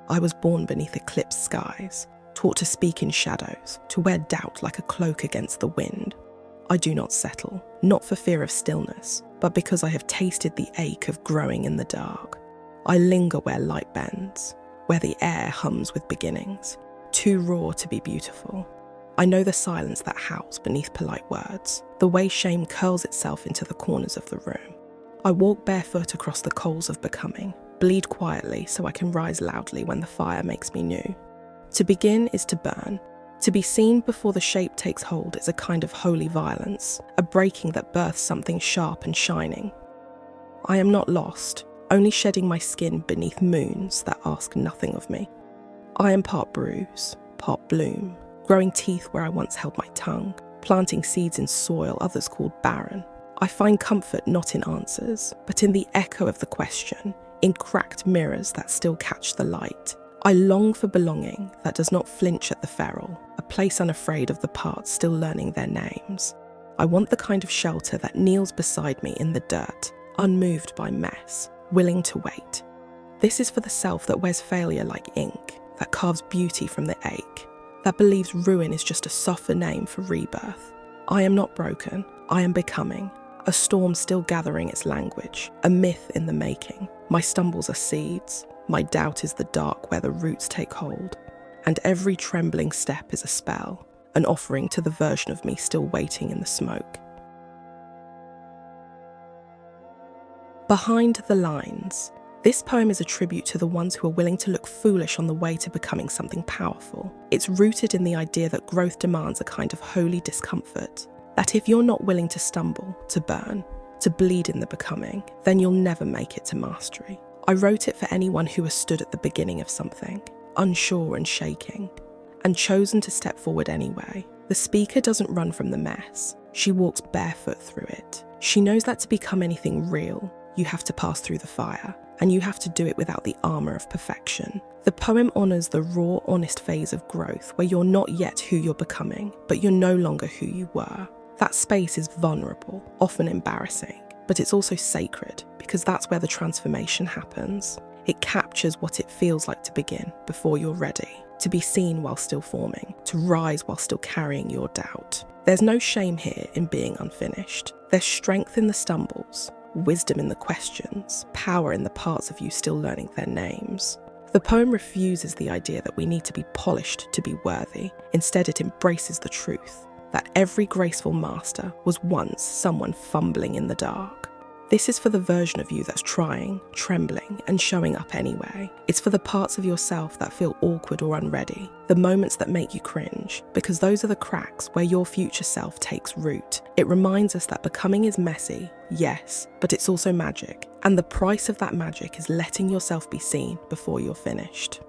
I was born beneath eclipsed skies, taught to speak in shadows, to wear doubt like a cloak against the wind. I do not settle, not for fear of stillness, but because I have tasted the ache of growing in the dark. I linger where light bends, where the air hums with beginnings, too raw to be beautiful. I know the silence that howls beneath polite words, the way shame curls itself into the corners of the room. I walk barefoot across the coals of becoming, bleed quietly so I can rise loudly when the fire makes me new. To begin is to burn. To be seen before the shape takes hold is a kind of holy violence, a breaking that births something sharp and shining. I am not lost, only shedding my skin beneath moons that ask nothing of me. I am part bruise, part bloom, growing teeth where I once held my tongue, planting seeds in soil others called barren. I find comfort not in answers, but in the echo of the question, in cracked mirrors that still catch the light. I long for belonging that does not flinch at the feral, a place unafraid of the parts still learning their names. I want the kind of shelter that kneels beside me in the dirt, unmoved by mess, willing to wait. This is for the self that wears failure like ink, that carves beauty from the ache, that believes ruin is just a softer name for rebirth. I am not broken, I am becoming, a storm still gathering its language, a myth in the making. My stumbles are seeds, my doubt is the dark where the roots take hold, and every trembling step is a spell, an offering to the version of me still waiting in the smoke. Behind the lines. This poem is a tribute to the ones who are willing to look foolish on the way to becoming something powerful. It's rooted in the idea that growth demands a kind of holy discomfort, that if you're not willing to stumble, to burn, to bleed in the becoming, then you'll never make it to mastery. I wrote it for anyone who has stood at the beginning of something, unsure and shaking, and chosen to step forward anyway. The speaker doesn't run from the mess. She walks barefoot through it. She knows that to become anything real, you have to pass through the fire, and you have to do it without the armour of perfection. The poem honours the raw, honest phase of growth where you're not yet who you're becoming, but you're no longer who you were. That space is vulnerable, often embarrassing, but it's also sacred because that's where the transformation happens. It captures what it feels like to begin before you're ready, to be seen while still forming, to rise while still carrying your doubt. There's no shame here in being unfinished. There's strength in the stumbles, wisdom in the questions, power in the parts of you still learning their names. The poem refuses the idea that we need to be polished to be worthy. Instead, it embraces the truth that every graceful master was once someone fumbling in the dark. This is for the version of you that's trying, trembling, and showing up anyway. It's for the parts of yourself that feel awkward or unready, the moments that make you cringe, because those are the cracks where your future self takes root. It reminds us that becoming is messy, yes, but it's also magic, and the price of that magic is letting yourself be seen before you're finished.